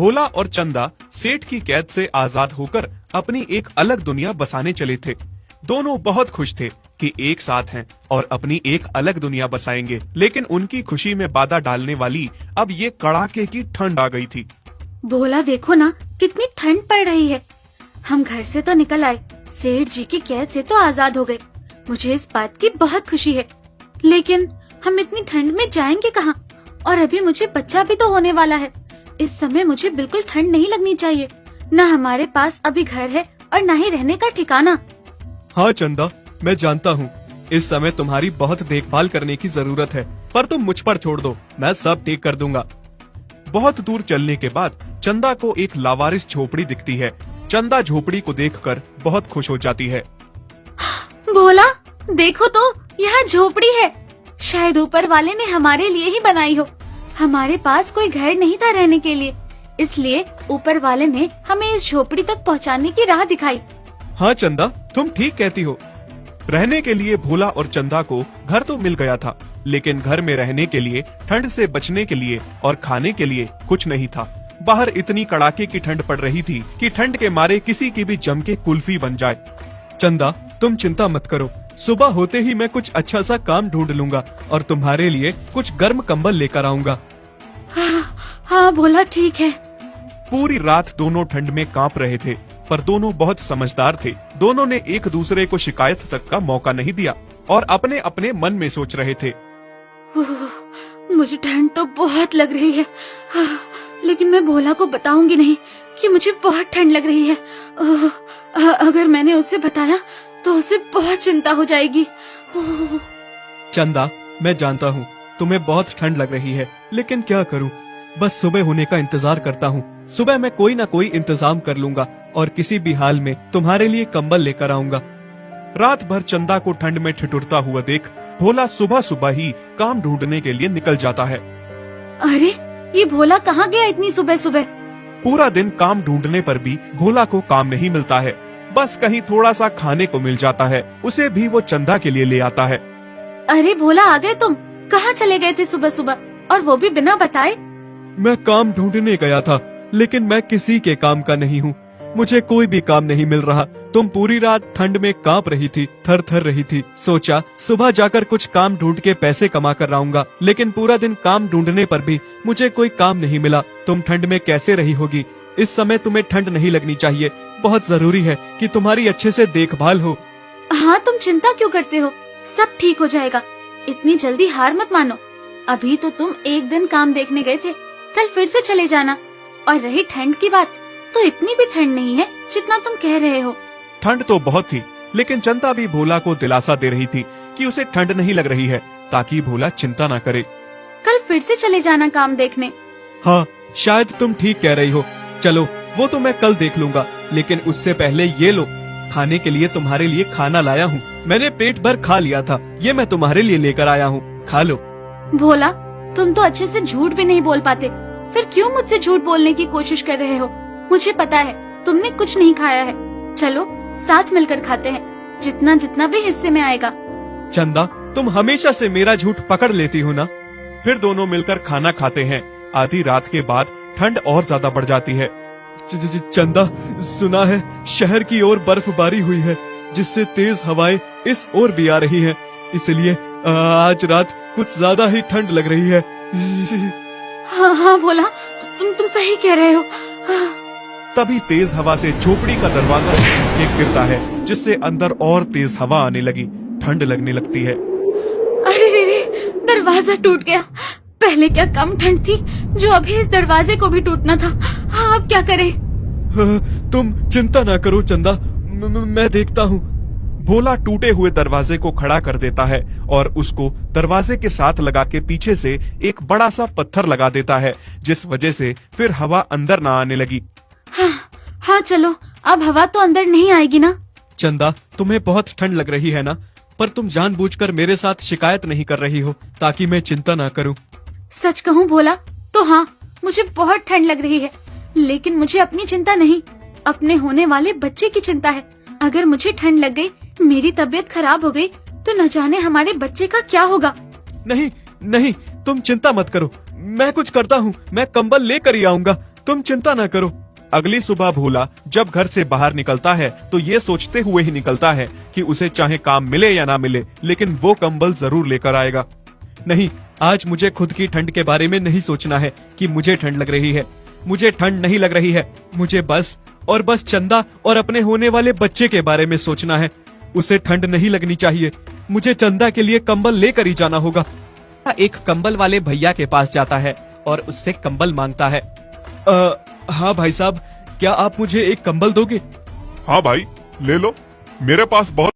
भोला और चंदा सेठ की कैद से आजाद होकर अपनी एक अलग दुनिया बसाने चले थे। दोनों बहुत खुश थे कि एक साथ हैं और अपनी एक अलग दुनिया बसाएंगे, लेकिन उनकी खुशी में बाधा डालने वाली अब ये कड़ाके की ठंड आ गई थी। भोला देखो ना, कितनी ठंड पड़ रही है। हम घर से तो निकल आए, सेठ जी की कैद से तो आजाद हो गए। मुझे इस बात की बहुत खुशी है, लेकिन हम इतनी ठंड में जाएंगे कहाँ? और अभी मुझे बच्चा भी तो होने वाला है। इस समय मुझे बिल्कुल ठंड नहीं लगनी चाहिए। न हमारे पास अभी घर है और न ही रहने का ठिकाना। हाँ चंदा, मैं जानता हूँ इस समय तुम्हारी बहुत देखभाल करने की जरूरत है, पर तुम मुझ पर छोड़ दो, मैं सब ठीक कर दूंगा। बहुत दूर चलने के बाद चंदा को एक लावारिस झोपड़ी दिखती है। चंदा झोपड़ी को देखकर बहुत खुश हो जाती है। भोला देखो तो, यहाँ झोपड़ी है। शायद ऊपर वाले ने हमारे लिए ही बनाई हो। हमारे पास कोई घर नहीं था रहने के लिए, इसलिए ऊपर वाले ने हमें इस झोपड़ी तक पहुँचाने की राह दिखाई। हाँ चंदा, तुम ठीक कहती हो। रहने के लिए भोला और चंदा को घर तो मिल गया था, लेकिन घर में रहने के लिए, ठंड से बचने के लिए और खाने के लिए कुछ नहीं था। बाहर इतनी कड़ाके की ठंड पड़ रही थी कि ठंड के मारे किसी की भी जम के कुल्फी बन जाए। चंदा, तुम चिंता मत करो, सुबह होते ही मैं कुछ अच्छा सा काम ढूंढ लूंगा और तुम्हारे लिए कुछ गर्म कंबल लेकर आऊंगा। हाँ भोला, ठीक है। पूरी रात दोनों ठंड में कांप रहे थे, पर दोनों बहुत समझदार थे। दोनों ने एक दूसरे को शिकायत तक का मौका नहीं दिया और अपने अपने मन में सोच रहे थे। मुझे ठंड तो बहुत लग रही है, लेकिन मैं भोला को बताऊंगी नहीं कि मुझे बहुत ठंड लग रही है। अगर मैंने उसे बताया तो उसे बहुत चिंता हो जाएगी। चंदा, मैं जानता हूँ तुम्हें बहुत ठंड लग रही है, लेकिन क्या करूँ, बस सुबह होने का इंतजार करता हूँ। सुबह मैं कोई ना कोई इंतजाम कर लूंगा और किसी भी हाल में तुम्हारे लिए कंबल लेकर आऊंगा। रात भर चंदा को ठंड में ठिठुरता हुआ देख भोला सुबह सुबह ही काम ढूंढने के लिए निकल जाता है। अरे, ये भोला कहाँ गया इतनी सुबह सुबह? पूरा दिन काम ढूंढने पर भी भोला को काम नहीं मिलता है। बस कहीं थोड़ा सा खाने को मिल जाता है, उसे भी वो चंदा के लिए ले आता है। अरे भोला, आ गए तुम? कहाँ चले गए थे सुबह सुबह, और वो भी बिना बताए? मैं काम ढूंढने गया था, लेकिन मैं किसी के काम का नहीं हूँ। मुझे कोई भी काम नहीं मिल रहा। तुम पूरी रात ठंड में कांप रही थी, थर थर रही थी। सोचा सुबह जाकर कुछ काम ढूंढ के पैसे कमा कर आऊंगा, लेकिन पूरा दिन काम ढूंढने पर भी मुझे कोई काम नहीं मिला। तुम ठंड में कैसे रही होगी? इस समय तुम्हें ठंड नहीं लगनी चाहिए। बहुत जरूरी है कि तुम्हारी अच्छे से देखभाल हो। हाँ, तुम चिंता क्यों करते हो? सब ठीक हो जाएगा। इतनी जल्दी हार मत मानो। अभी तो तुम एक दिन काम देखने गए थे, कल फिर से चले जाना। और रही ठंड की बात, तो इतनी भी ठंड नहीं है जितना तुम कह रहे हो। ठंड तो बहुत थी, लेकिन चंदा भी भोला को दिलासा दे रही थी कि उसे ठंड नहीं लग रही है, ताकि भोला चिंता ना करे। कल फिर से चले जाना काम देखने। हाँ, शायद तुम ठीक कह रही हो। चलो, वो तो मैं कल देख लूंगा, लेकिन उससे पहले ये लो, खाने के लिए तुम्हारे लिए खाना लाया हूँ। मैंने पेट भर खा लिया था, ये मैं तुम्हारे लिए लेकर आया हूँ, खा लो। भोला, तुम तो अच्छे से झूठ भी नहीं बोल पाते, फिर क्यों मुझसे झूठ बोलने की कोशिश कर रहे हो? मुझे पता है तुमने कुछ नहीं खाया है। चलो साथ मिलकर खाते हैं, जितना जितना भी हिस्से में आएगा। चंदा, तुम हमेशा से मेरा झूठ पकड़ लेती हो ना। फिर दोनों मिलकर खाना खाते हैं। आधी रात के बाद ठंड और ज्यादा बढ़ जाती है। चंदा, सुना है शहर की ओर बर्फबारी हुई है, जिससे तेज हवाएं इस ओर भी आ रही हैं। इसलिए आज रात कुछ ज्यादा ही ठंड लग रही है। हाँ हाँ भोला, तुम सही कह रहे हो। तभी तेज हवा से झोपड़ी का दरवाजा एक गिरता है, जिससे अंदर और तेज हवा आने लगी। ठंड लगने लगती है। अरे रे, दरवाजा टूट गया। पहले क्या कम ठंड थी, जो अभी इस दरवाजे को भी टूटना था। हाँ, अब क्या करें? तुम चिंता ना करो चंदा, मैं देखता हूँ। भोला टूटे हुए दरवाजे को खड़ा कर देता है और उसको दरवाजे के साथ लगा के पीछे से एक बड़ा सा पत्थर लगा देता है, जिस वजह से फिर हवा अंदर ना आने लगी। हाँ चलो, अब हवा तो अंदर नहीं आएगी ना। चंदा, तुम्हें बहुत ठंड लग रही है ना, पर तुम जानबूझकर मेरे साथ शिकायत नहीं कर रही हो ताकि मैं चिंता ना करूं। सच कहूं भोला, तो हाँ, मुझे बहुत ठंड लग रही है, लेकिन मुझे अपनी चिंता नहीं, अपने होने वाले बच्चे की चिंता है। अगर मुझे ठंड लग गई, मेरी तबीयत खराब हो गई, तो न जाने हमारे बच्चे का क्या होगा। नहीं नहीं, तुम चिंता मत करो, मैं कुछ करता हूँ। मैं कंबल लेकर ही आऊंगा। तुम चिंता न करो। अगली सुबह भोला जब घर से बाहर निकलता है तो ये सोचते हुए ही निकलता है कि उसे चाहे काम मिले या ना मिले, लेकिन वो कंबल जरूर लेकर आएगा। नहीं, आज मुझे खुद की ठंड के बारे में नहीं सोचना है कि मुझे ठंड लग रही है। मुझे ठंड नहीं लग रही है। मुझे बस और बस चंदा और अपने होने वाले बच्चे के बारे में सोचना है। उसे ठंड नहीं लगनी चाहिए। मुझे चंदा के लिए कंबल लेकर ही जाना होगा। एक कंबल वाले भैया के पास जाता है और उससे कंबल मांगता है। हाँ भाई साहब, क्या आप मुझे एक कंबल दोगे? हाँ भाई, ले लो, मेरे पास बहुत